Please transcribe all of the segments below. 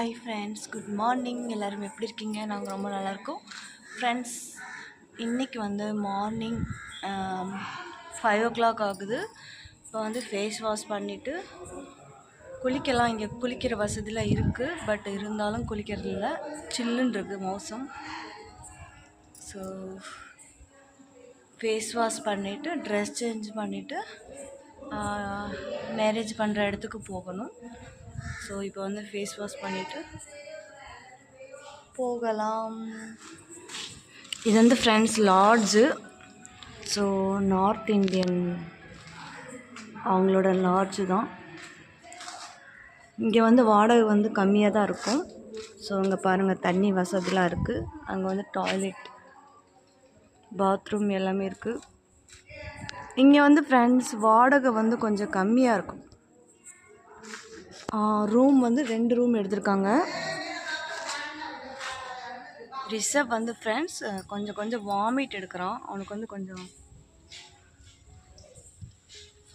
Hi friends, good morning. எல்லோரும் எப்படி இருக்கீங்க? நாங்கள் ரொம்ப நல்லாயிருக்கோம் ஃப்ரெண்ட்ஸ். இன்றைக்கி வந்து மார்னிங் 5 o'clock ஆகுது. இப்போ வந்து ஃபேஸ் வாஷ் பண்ணிவிட்டு குளிக்கலாம். இங்கே குளிக்கிற வசதியில் இருக்குது, பட் இருந்தாலும் குளிக்கிறது இல்லை, சில்லுன்னு இருக்குது மோசம். ஸோ ஃபேஸ் வாஷ் பண்ணிவிட்டு ட்ரெஸ் சேஞ்ச் பண்ணிவிட்டு மேரேஜ் பண்ணுற இடத்துக்கு போகணும். ஸோ இப்போ வந்து ஃபேஸ் வாஷ் பண்ணிவிட்டு போகலாம். இது வந்து friends lodge. So north Indian அவங்களோட லாட்ஜு தான். இங்கே வந்து வாடகை வந்து கம்மியாக தான் இருக்கும். ஸோ அங்கே பாருங்கள், தண்ணி வசதிலாம் இருக்குது. அங்கே வந்து டாய்லெட், பாத்ரூம் எல்லாமே இருக்குது. இங்கே வந்து ஃப்ரெண்ட்ஸ் வாடகை வந்து கொஞ்சம் கம்மியாக இருக்கும். ரூம் வந்து 2 ரூம் எடுத்திருக்காங்க. ரிஷப் வந்து ஃப்ரெண்ட்ஸ் கொஞ்சம் வாமிட் எடுக்கிறான். அவனுக்கு வந்து கொஞ்சம்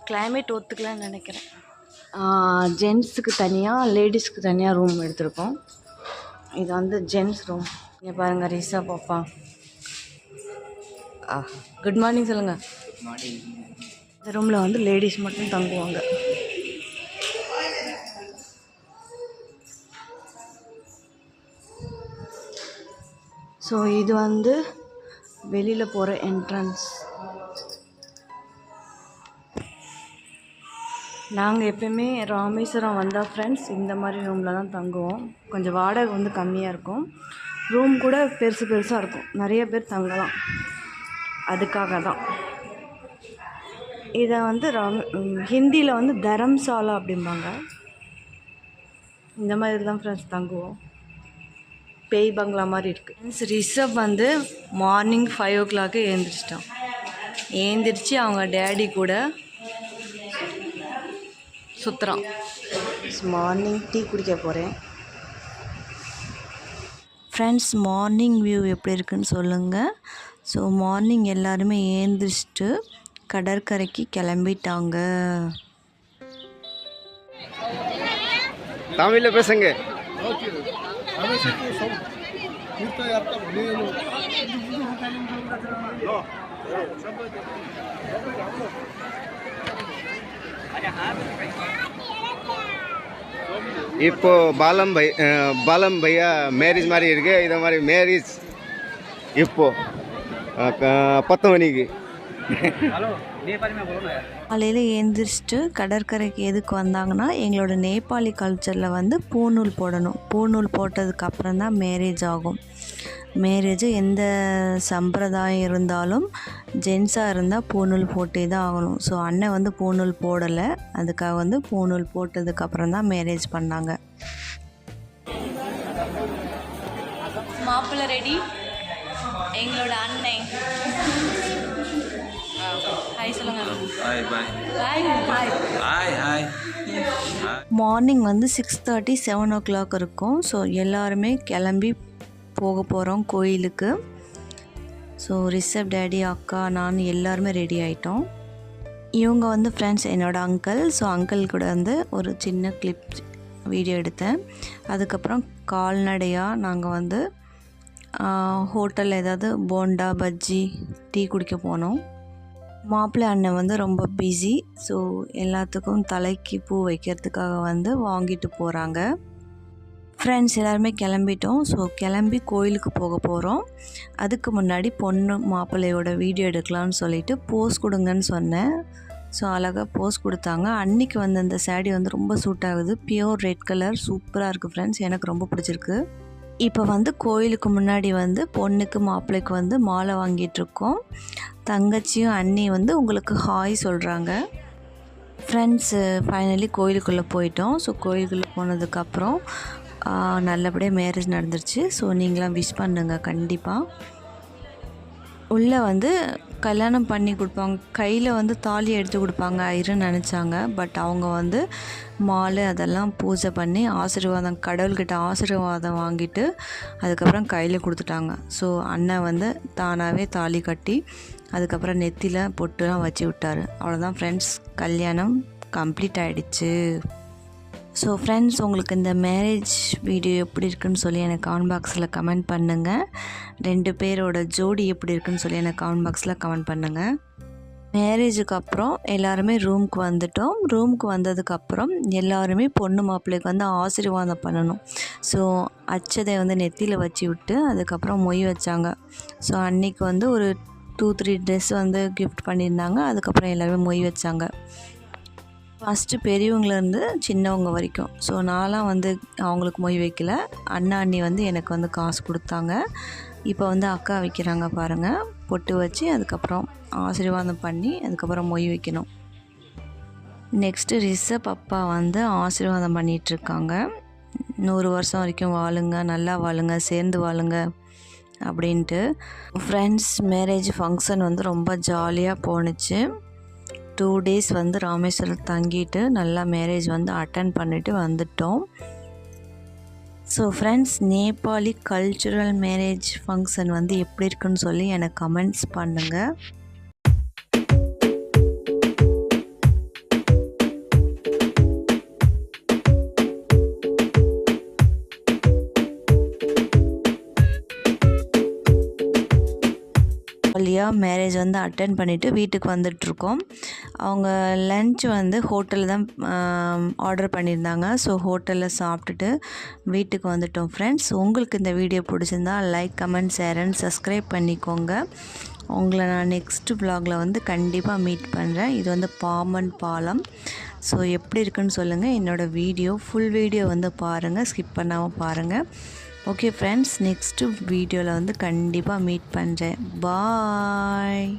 கிளைமேட் ஒத்துக்கலான்னு நினைக்கிறேன். ஜென்ஸுக்கு தனியாக, லேடிஸ்க்கு தனியாக ரூம் எடுத்திருக்கோம். இது வந்து ஜென்ஸ் ரூம். இங்கே பாருங்கள், ரிஷப் பாப்பா. குட் மார்னிங் சொல்லுங்கள். இந்த ரூமில் வந்து லேடிஸ் மட்டும் தங்குவாங்க. ஸோ இது வந்து வெளியில் போகிற என்ட்ரன்ஸ். நாங்கள் எப்பயுமே ராமேஸ்வரம் வந்தால் ஃப்ரெண்ட்ஸ் இந்த மாதிரி ரூமில் தான் தங்குவோம். கொஞ்சம் வாடகை வந்து கம்மியாக இருக்கும். ரூம் கூட பெருசாக இருக்கும், நிறைய பேர் தங்கலாம். அதுக்காக தான் இதை வந்து ஹிந்தியில் வந்து தரம்சாலா அப்படிம்பாங்க. இந்த மாதிரி தான் ஃப்ரெண்ட்ஸ் தங்குவோம். பேய் பங்களா மாதிரி இருக்குது. ரிஷப் வந்து மார்னிங் 5 o'clock எழுந்திரிச்சிட்டான். எழுந்திரிச்சு அவங்க டேடி கூட சுற்றுறான். மார்னிங் டீ குடிக்க போகிறேன். ஃப்ரெண்ட்ஸ், மார்னிங் வியூ எப்படி இருக்குன்னு சொல்லுங்கள். ஸோ மார்னிங் எல்லாருமே எழுந்திரிச்சிட்டு கடற்கரைக்கு கிளம்பிட்டாங்க. தமிழில் பேசுங்க. இப்போ பாலம் பையா மேரேஜ் மாதிரி இருக்கு. இதை மாதிரி மேரேஜ் இப்போ 10 மணிக்கு. காலையில் எழுந்திரிச்சிட்டு கடற்கரைக்கு எதுக்கு வந்தாங்கன்னா, எங்களோட நேபாளி கல்ச்சரில் வந்து பூநூல் போடணும். பூநூல் போட்டதுக்கப்புறம் தான் மேரேஜ் ஆகும். மேரேஜ் எந்த சம்பிரதாயம் இருந்தாலும் ஜென்ஸாக இருந்தால் பூநூல் போட்டே தான் ஆகணும். ஸோ அண்ணன் வந்து பூநூல் போடலை, அதுக்காக வந்து பூநூல் போட்டதுக்கப்புறம் தான் மேரேஜ் பண்ணாங்க. மாப்பிள்ளை ரெடி, எங்களோட அண்ணன். மார்னிங் வந்து 6:30 7 o'clock இருக்கும். ஸோ எல்லாருமே கிளம்பி போக போகிறோம் கோயிலுக்கு. ஸோ ரிஷப், டேடி, அக்கா, நான் எல்லாருமே ரெடி ஆகிட்டோம். இவங்க வந்து ஃப்ரெண்ட்ஸ் என்னோடய அங்கிள். ஸோ அங்கிள் கூட வந்து ஒரு சின்ன கிளிப் வீடியோ எடுத்தேன். அதுக்கப்புறம் கால்நடையாக நாங்கள் வந்து ஹோட்டலில் ஏதாவது போண்டா, பஜ்ஜி, டீ குடிக்க போனோம். மாப்பிள்ளை அண்ணன் வந்து ரொம்ப பிஸி. ஸோ எல்லாத்துக்கும் தலைக்கு பூ வைக்கிறதுக்காக வந்து வாங்கிட்டு போகிறாங்க. ஃப்ரெண்ட்ஸ் எல்லாருமே கிளம்பிட்டோம். ஸோ கிளம்பி கோயிலுக்கு போக போகிறோம். அதுக்கு முன்னாடி பொண்ணு மாப்பிள்ளையோட வீடியோ எடுக்கலாம்னு சொல்லிவிட்டு போஸ் கொடுங்கன்னு சொன்னேன். ஸோ அழகாக போஸ் கொடுத்தாங்க. அன்றைக்கி வந்து அந்த சாரீ வந்து ரொம்ப சூட் ஆகுது. பியோர் ரெட் கலர், சூப்பராக இருக்குது ஃப்ரெண்ட்ஸ், எனக்கு ரொம்ப பிடிச்சிருக்கு. இப்போ வந்து கோயிலுக்கு முன்னாடி வந்து பொண்ணுக்கு மாப்பிள்ளைக்கு வந்து மாலை வாங்கிட்டுருக்கோம். தங்கச்சியும் அண்ணி வந்து உங்களுக்கு ஹாய் சொல்கிறாங்க. ஃப்ரெண்ட்ஸு ஃபைனலி கோயிலுக்குள்ளே போயிட்டோம். ஸோ கோயிலுக்குள்ளே போனதுக்கப்புறம் நல்லபடியாக மேரேஜ் நடந்துருச்சு. ஸோ நீங்களாம் விஷ் பண்ணுங்கள் கண்டிப்பாக. உள்ளே வந்து கல்யாணம் பண்ணி கொடுப்பாங்க, கையில் வந்து தாலி எடுத்து கொடுப்பாங்க ஐயருன்னு நினச்சாங்க. பட் அவங்க வந்து மாலை அதெல்லாம் பூஜை பண்ணி ஆசீர்வாதம், கடவுள்கிட்ட ஆசீர்வாதம் வாங்கிட்டு அதுக்கப்புறம் கையில் கொடுத்துட்டாங்க. ஸோ அண்ணன் வந்து தானாகவே தாலி கட்டி அதுக்கப்புறம் நெத்தியில் பொட்டுலாம் வச்சு விட்டார். அவ்வளோதான் ஃப்ரெண்ட்ஸ், கல்யாணம் கம்ப்ளீட் ஆகிடுச்சு. ஸோ ஃப்ரெண்ட்ஸ், உங்களுக்கு இந்த மேரேஜ் வீடியோ எப்படி இருக்குன்னு சொல்லி எனக்கு கமெண்ட் பாக்ஸில் கமெண்ட் பண்ணுங்கள். 2 பேரோட ஜோடி எப்படி இருக்குன்னு சொல்லி எனக்கு கமெண்ட் பாக்ஸில் கமெண்ட் பண்ணுங்கள். மேரேஜுக்கு அப்புறம் எல்லாருமே ரூமுக்கு வந்துட்டோம். ரூமுக்கு வந்ததுக்கப்புறம் எல்லாருமே பொண்ணு மாப்பிள்ளைக்கு வந்து ஆசீர்வாதம் பண்ணணும். ஸோ அச்சதை வந்து நெத்தியில் வச்சு விட்டு அதுக்கப்புறம் மொய் வச்சாங்க. ஸோ அன்றைக்கி வந்து ஒரு 2-3 ட்ரெஸ் வந்து கிஃப்ட் பண்ணியிருந்தாங்க. அதுக்கப்புறம் எல்லாருமே மொய் வச்சாங்க. ஃபஸ்ட்டு பெரியவங்கலேருந்து சின்னவங்க வரைக்கும். ஸோ நான்லாம் வந்து அவங்களுக்கு மொய் வைக்கல. அண்ணி வந்து எனக்கு வந்து காசு கொடுத்தாங்க. இப்போ வந்து அக்கா வைக்கிறாங்க பாருங்கள். பொட்டு வச்சு அதுக்கப்புறம் ஆசீர்வாதம் பண்ணி அதுக்கப்புறம் மொய் வைக்கணும். நெக்ஸ்ட்டு ரிஷப் அப்பா வந்து ஆசீர்வாதம் பண்ணிகிட்ருக்காங்க. 100 வருஷம் வரைக்கும் வாழுங்க, நல்லா வாழுங்க, சேர்ந்து வாழுங்க அப்படின்ட்டு. ஃப்ரெண்ட்ஸ், மேரேஜ் ஃபங்க்ஷன் வந்து ரொம்ப ஜாலியாக போணுச்சு. 2 days வந்து ராமேஸ்வரம் தங்கிட்டு நல்லா மேரேஜ் வந்து அட்டன் பண்ணிவிட்டு வந்துட்டோம். So friends, Nepali cultural marriage function வந்து எப்படி இருக்குன்னு சொல்லி எனக்கு கமெண்ட்ஸ் பண்ணுங்கள். ஜாலியாக மேரேஜ் வந்து அட்டன் பண்ணிவிட்டு வீட்டுக்கு வந்துட்ருக்கோம். அவங்க லன்ச் வந்து ஹோட்டலில் தான் ஆர்டர் பண்ணியிருந்தாங்க. ஸோ ஹோட்டலில் சாப்பிட்டுட்டு வீட்டுக்கு வந்துட்டோம். ஃப்ரெண்ட்ஸ், உங்களுக்கு இந்த வீடியோ பிடிச்சிருந்தா like, comment, share and subscribe பண்ணிக்கோங்க. உங்களை நான் நெக்ஸ்ட் vlogல வந்து கண்டிப்பாக மீட் பண்ணுறேன். இது வந்து பாம்பன் பாலம். ஸோ எப்படி இருக்குன்னு சொல்லுங்கள். என்னோடய வீடியோ ஃபுல் வீடியோ வந்து பாருங்கள், ஸ்கிப் பண்ணாமல் பாருங்கள். ஓகே ஃப்ரெண்ட்ஸ், நெக்ஸ்ட்டு வீடியோவில் வந்து கண்டிப்பாக மீட் பண்ணுறேன். பாய்.